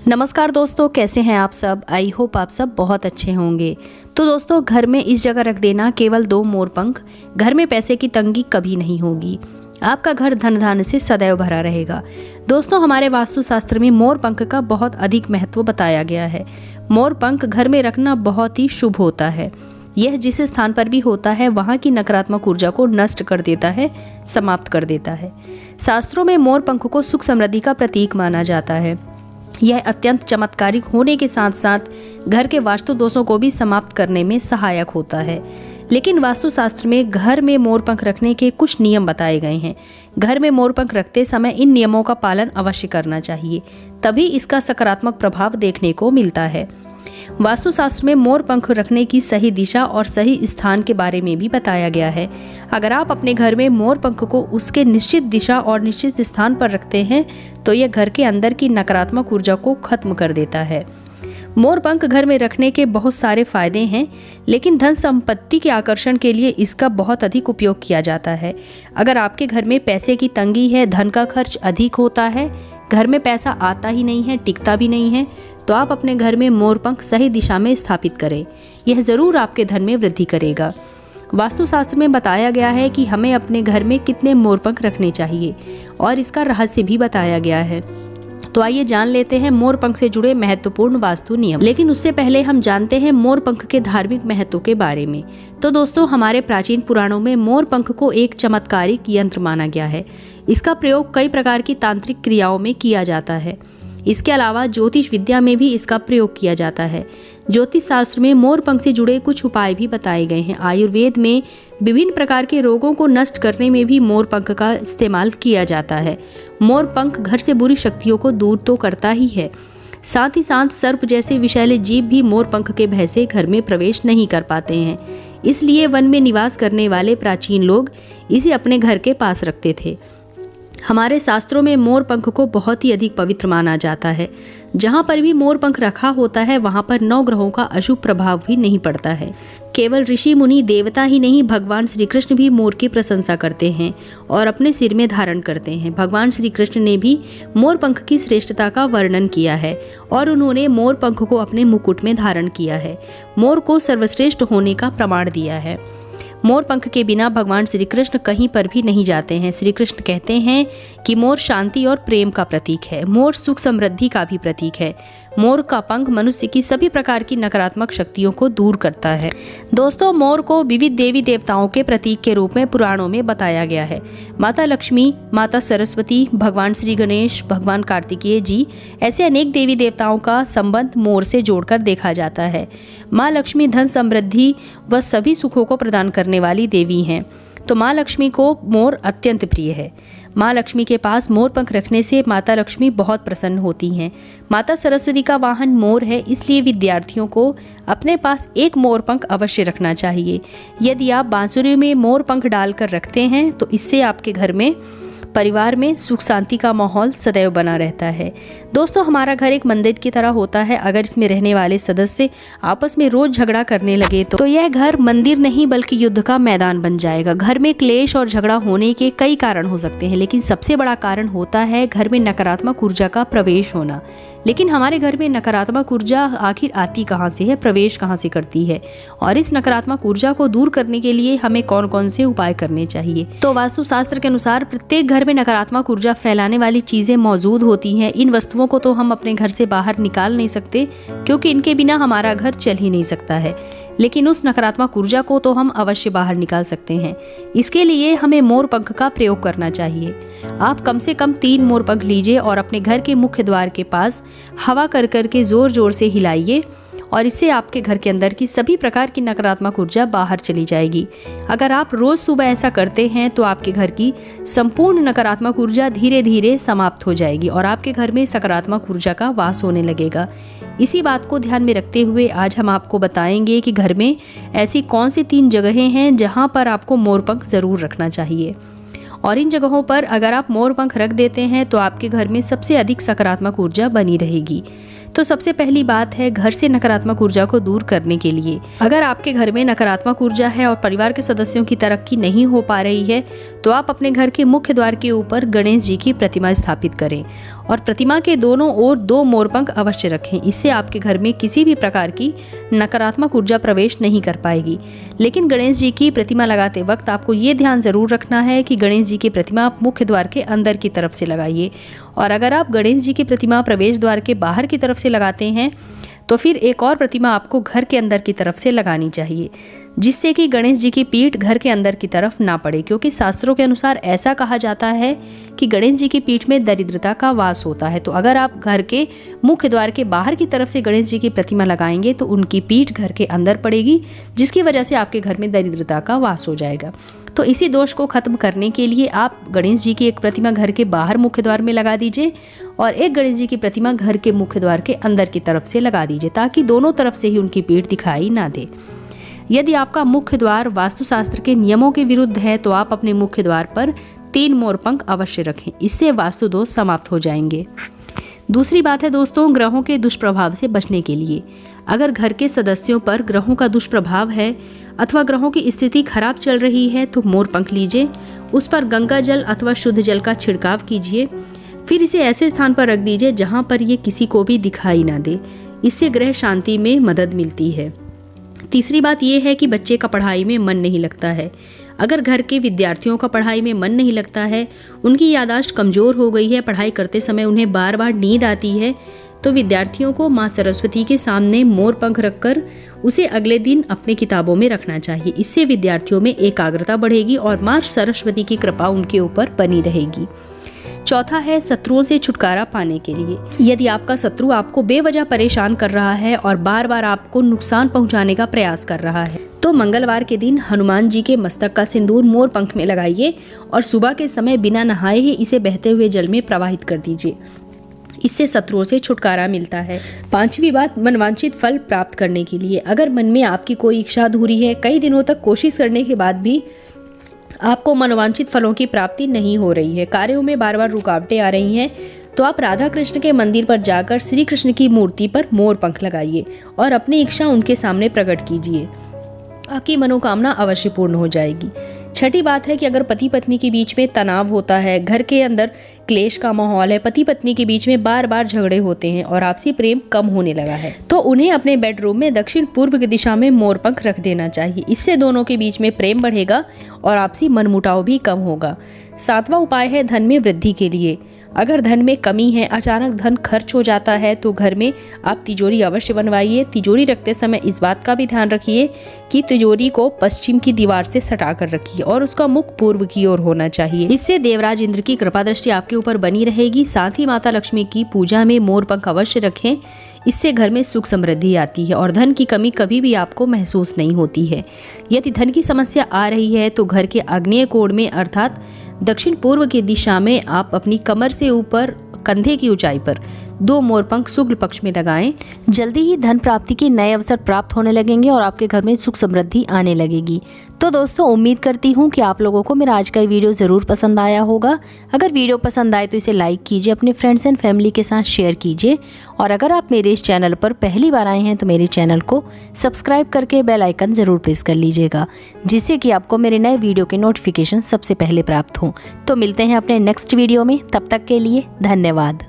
नमस्कार दोस्तों, कैसे हैं आप सब। आई होप आप सब बहुत अच्छे होंगे। तो दोस्तों, घर में इस जगह रख देना केवल 2 मोर पंख। घर में पैसे की तंगी कभी नहीं होगी। आपका घर धन धान्य से सदैव भरा रहेगा। दोस्तों, हमारे वास्तुशास्त्र में मोर पंख का बहुत अधिक महत्व बताया गया है। मोर पंख घर में रखना बहुत ही शुभ होता है। यह जिस स्थान पर भी होता है वहाँ की नकारात्मक ऊर्जा को नष्ट कर देता है, समाप्त कर देता है। शास्त्रों में मोर पंख को सुख समृद्धि का प्रतीक माना जाता है। यह अत्यंत चमत्कारिक होने के साथ साथ घर के वास्तु दोषों को भी समाप्त करने में सहायक होता है। लेकिन वास्तुशास्त्र में घर में मोर पंख रखने के कुछ नियम बताए गए हैं। घर में मोर पंख रखते समय इन नियमों का पालन अवश्य करना चाहिए, तभी इसका सकारात्मक प्रभाव देखने को मिलता है। वास्तुशास्त्र में मोर पंख रखने की सही दिशा और सही स्थान के बारे में भी बताया गया है। अगर आप अपने घर में मोर पंख को उसके निश्चित दिशा और निश्चित स्थान पर रखते हैं तो यह घर के अंदर की नकारात्मक ऊर्जा को खत्म कर देता है। मोर पंख घर में रखने के बहुत सारे फायदे हैं, लेकिन धन संपत्ति के आकर्षण के लिए इसका बहुत अधिक उपयोग किया जाता है। अगर आपके घर में पैसे की तंगी है, धन का खर्च अधिक होता है, घर में पैसा आता ही नहीं है, टिकता भी नहीं है, तो आप अपने घर में मोर पंख सही दिशा में स्थापित करें। यह ज़रूर आपके धन में वृद्धि करेगा। वास्तुशास्त्र में बताया गया है कि हमें अपने घर में कितने मोर पंख रखने चाहिए और इसका रहस्य भी बताया गया है। तो आइए जान लेते हैं मोर पंख से जुड़े महत्वपूर्ण वास्तु नियम। लेकिन उससे पहले हम जानते हैं मोर पंख के धार्मिक महत्व के बारे में। तो दोस्तों, हमारे प्राचीन पुराणों में मोर पंख को एक चमत्कारिक यंत्र माना गया है। इसका प्रयोग कई प्रकार की तांत्रिक क्रियाओं में किया जाता है। इसके अलावा ज्योतिष विद्या में भी इसका प्रयोग किया जाता है। ज्योतिष शास्त्र में मोर पंख से जुड़े कुछ उपाय भी बताए गए हैं। आयुर्वेद में विभिन्न प्रकार के रोगों को नष्ट करने में भी मोर पंख का इस्तेमाल किया जाता है। मोर पंख घर से बुरी शक्तियों को दूर तो करता ही है, साथ ही साथ सर्प जैसे विषैले जीव भी मोर पंख के भय से घर में प्रवेश नहीं कर पाते हैं। इसलिए वन में निवास करने वाले प्राचीन लोग इसे अपने घर के पास रखते थे। हमारे शास्त्रों में मोर पंख को बहुत ही अधिक पवित्र माना जाता है। जहाँ पर भी मोर पंख रखा होता है वहाँ पर 9 ग्रहों का अशुभ प्रभाव भी नहीं पड़ता है। केवल ऋषि मुनि देवता ही नहीं, भगवान श्री कृष्ण भी मोर की प्रशंसा करते हैं और अपने सिर में धारण करते हैं। भगवान श्री कृष्ण ने भी मोर पंख की श्रेष्ठता का वर्णन किया है और उन्होंने मोर पंख को अपने मुकुट में धारण किया है। मोर को सर्वश्रेष्ठ होने का प्रमाण दिया है। मोर पंख के बिना भगवान श्री कृष्ण कहीं पर भी नहीं जाते हैं। श्री कृष्ण कहते हैं कि मोर शांति और प्रेम का प्रतीक है। मोर सुख समृद्धि का भी प्रतीक है। मोर का पंख मनुष्य की सभी प्रकार की नकारात्मक शक्तियों को दूर करता है। दोस्तों, मोर को विविध देवी देवताओं के प्रतीक के रूप में पुराणों में बताया गया है। माता लक्ष्मी, माता सरस्वती, भगवान श्री गणेश, भगवान कार्तिकेय जी, ऐसे अनेक देवी देवताओं का संबंध मोर से जोड़कर देखा जाता है। माँ लक्ष्मी धन समृद्धि व सभी सुखों को प्रदान करने वाली देवी हैं, तो माँ लक्ष्मी को मोर अत्यंत प्रिय है। माँ लक्ष्मी के पास मोर पंख रखने से माता लक्ष्मी बहुत प्रसन्न होती हैं। माता सरस्वती का वाहन मोर है, इसलिए विद्यार्थियों को अपने पास एक मोर पंख अवश्य रखना चाहिए। यदि आप बांसुरी में मोर पंख डालकर रखते हैं तो इससे आपके घर में, परिवार में सुख शांति का माहौल सदैव बना रहता है। दोस्तों, हमारा घर एक मंदिर की तरह होता है। अगर इसमें रहने वाले सदस्य आपस में रोज झगड़ा करने लगे तो यह घर मंदिर नहीं बल्कि युद्ध का मैदान बन जाएगा। घर में क्लेश और झगड़ा होने के कई कारण हो सकते हैं, लेकिन सबसे बड़ा कारण होता है घर में नकारात्मक ऊर्जा का प्रवेश होना। लेकिन हमारे घर में नकारात्मक ऊर्जा आखिर आती कहाँ से है, प्रवेश कहाँ से करती है, और इस नकारात्मक ऊर्जा को दूर करने के लिए हमें कौन कौन से उपाय करने चाहिए। तो वास्तुशास्त्र के अनुसार प्रत्येक घर में नकारात्मक ऊर्जा फैलाने वाली चीजें मौजूद होती हैं। इन वस्तुओं को तो हम अपने घर से बाहर निकाल नहीं सकते, क्योंकि इनके बिना हमारा घर चल ही नहीं सकता है, लेकिन उस नकारात्मक ऊर्जा को तो हम अवश्य बाहर निकाल सकते हैं। इसके लिए हमें मोर पंख का प्रयोग करना चाहिए। आप कम से कम 3 मोर पंख लीजिए और अपने घर के मुख्य द्वार के पास हवा कर करके जोर जोर से हिलाइए, और इससे आपके घर के अंदर की सभी प्रकार की नकारात्मक ऊर्जा बाहर चली जाएगी। अगर आप रोज सुबह ऐसा करते हैं तो आपके घर की संपूर्ण नकारात्मक ऊर्जा धीरे धीरे समाप्त हो जाएगी और आपके घर में सकारात्मक ऊर्जा का वास होने लगेगा। इसी बात को ध्यान में रखते हुए आज हम आपको बताएंगे कि घर में ऐसी कौन सी 3 जगहें हैं जहां पर आपको मोर पंख जरूर रखना चाहिए, और इन जगहों पर अगर आप मोर पंख रख देते हैं तो आपके घर में सबसे अधिक सकारात्मक ऊर्जा बनी रहेगी। तो सबसे पहली बात है घर से नकारात्मक ऊर्जा को दूर करने के लिए। अगर आपके घर में नकारात्मक ऊर्जा है और परिवार के सदस्यों की तरक्की नहीं हो पा रही है तो आप अपने घर के मुख्य द्वार के ऊपर गणेश जी की प्रतिमा स्थापित करें और प्रतिमा के दोनों ओर 2 मोरपंख अवश्य रखें। इससे आपके घर में किसी भी प्रकार की नकारात्मक ऊर्जा प्रवेश नहीं कर पाएगी। लेकिन गणेश जी की प्रतिमा लगाते वक्त आपको ये ध्यान जरूर रखना है कि गणेश जी की प्रतिमा आप मुख्य द्वार के अंदर की तरफ से लगाइए, और अगर आप गणेश जी की प्रतिमा प्रवेश द्वार के बाहर की तरफ से लगाते हैं तो फिर एक और प्रतिमा आपको घर के अंदर की तरफ से लगानी चाहिए, जिससे कि गणेश जी की पीठ घर के अंदर की तरफ ना पड़े। क्योंकि शास्त्रों के अनुसार ऐसा कहा जाता है कि गणेश जी की पीठ में दरिद्रता का वास होता है। तो अगर आप घर के मुख्य द्वार के बाहर की तरफ से गणेश जी की प्रतिमा लगाएंगे तो उनकी पीठ घर के अंदर पड़ेगी, जिसकी वजह से आपके घर में दरिद्रता का वास हो जाएगा। तो इसी दोष को खत्म करने के लिए आप गणेश जी की एक प्रतिमा घर के बाहर मुख्य द्वार में लगा दीजिए और एक गणेश जी की प्रतिमा घर के मुख्य द्वार के अंदर की तरफ से लगा दीजिए, ताकि दोनों तरफ से ही उनकी पीठ दिखाई ना दे। यदि आपका मुख्य द्वार वास्तुशास्त्र के नियमों के विरुद्ध है तो आप अपने मुख्य द्वार पर 3 मोरपंख अवश्य रखें, इससे वास्तु दोष समाप्त हो जाएंगे। दूसरी बात है दोस्तों, ग्रहों के दुष्प्रभाव से बचने के लिए। अगर घर के सदस्यों पर ग्रहों का दुष्प्रभाव है अथवा ग्रहों की स्थिति खराब चल रही है तो मोरपंख लीजिए, उस पर गंगा जल अथवा शुद्ध जल का छिड़काव कीजिए, फिर इसे ऐसे स्थान पर रख दीजिए जहां पर ये किसी को भी दिखाई ना दे। इससे ग्रह शांति में मदद मिलती है। तीसरी बात यह है कि बच्चे का पढ़ाई में मन नहीं लगता है। अगर घर के विद्यार्थियों का पढ़ाई में मन नहीं लगता है, उनकी याददाश्त कमज़ोर हो गई है, पढ़ाई करते समय उन्हें बार बार नींद आती है, तो विद्यार्थियों को माँ सरस्वती के सामने मोरपंख रखकर उसे अगले दिन अपनी किताबों में रखना चाहिए। इससे विद्यार्थियों में एकाग्रता बढ़ेगी और माँ सरस्वती की कृपा उनके ऊपर बनी रहेगी। चौथा है शत्रुओं से छुटकारा पाने के लिए। यदि आपका शत्रु आपको बेवजह परेशान कर रहा है और बार बार आपको नुकसान पहुंचाने का प्रयास कर रहा है तो मंगलवार के दिन हनुमान जी के मस्तक का सिंदूर मोरपंख में लगाइए और सुबह के समय बिना नहाए ही इसे बहते हुए जल में प्रवाहित कर दीजिए। इससे शत्रुओं से छुटकारा मिलता है। 5वीं बात, मनवांछित फल प्राप्त करने के लिए। अगर मन में आपकी कोई इच्छा अधूरी है, कई दिनों तक कोशिश करने के बाद भी आपको मनोवांछित फलों की प्राप्ति नहीं हो रही है, कार्यों में बार बार रुकावटें आ रही हैं, तो आप राधा कृष्ण के मंदिर पर जाकर श्री कृष्ण की मूर्ति पर मोरपंख लगाइए और अपनी इच्छा उनके सामने प्रकट कीजिए। आपकी मनोकामना अवश्य पूर्ण हो जाएगी। छठी बात है कि अगर पति पत्नी के बीच में तनाव होता है, घर के अंदर क्लेश का माहौल है, पति पत्नी के बीच में बार बार झगड़े होते हैं और आपसी प्रेम कम होने लगा है, तो उन्हें अपने बेडरूम में दक्षिण पूर्व की दिशा में मोरपंख रख देना चाहिए। इससे दोनों के बीच में प्रेम बढ़ेगा और आपसी मनमुटाव भी कम होगा। 7वां उपाय है धन में वृद्धि के लिए। अगर धन में कमी है, अचानक धन खर्च हो जाता है, तो घर में आप तिजोरी अवश्य बनवाइए। तिजोरी रखते समय इस बात का भी ध्यान रखिए कि तिजोरी को पश्चिम की दीवार से सटा कर रखिए और उसका मुख पूर्व की ओर होना चाहिए। इससे देवराज इंद्र की कृपा दृष्टि आपके ऊपर बनी रहेगी। साथ ही माता लक्ष्मी की पूजा में मोरपंख अवश्य रखें। इससे घर में सुख समृद्धि आती है और धन की कमी कभी भी आपको महसूस नहीं होती है। यदि धन की समस्या आ रही है तो घर के आग्नेय कोण में अर्थात दक्षिण पूर्व की दिशा में आप अपनी कमर से ऊपर कंधे की ऊंचाई पर 2 मोरपंख शुक्ल पक्ष में लगाएं। जल्दी ही धन प्राप्ति के नए अवसर प्राप्त होने लगेंगे और आपके घर में सुख समृद्धि आने लगेगी। तो दोस्तों, उम्मीद करती हूँ कि आप लोगों को मेरा आज का वीडियो ज़रूर पसंद आया होगा। अगर वीडियो पसंद आए तो इसे लाइक कीजिए, अपने फ्रेंड्स एंड फैमिली के साथ शेयर कीजिए और अगर आप मेरे इस चैनल पर पहली बार आए हैं तो मेरे चैनल को सब्सक्राइब करके बेल आइकन ज़रूर प्रेस कर लीजिएगा, जिससे कि आपको मेरे नए वीडियो के नोटिफिकेशन सबसे पहले प्राप्त हों। तो मिलते हैं अपने नेक्स्ट वीडियो में, तब तक के लिए धन्यवाद।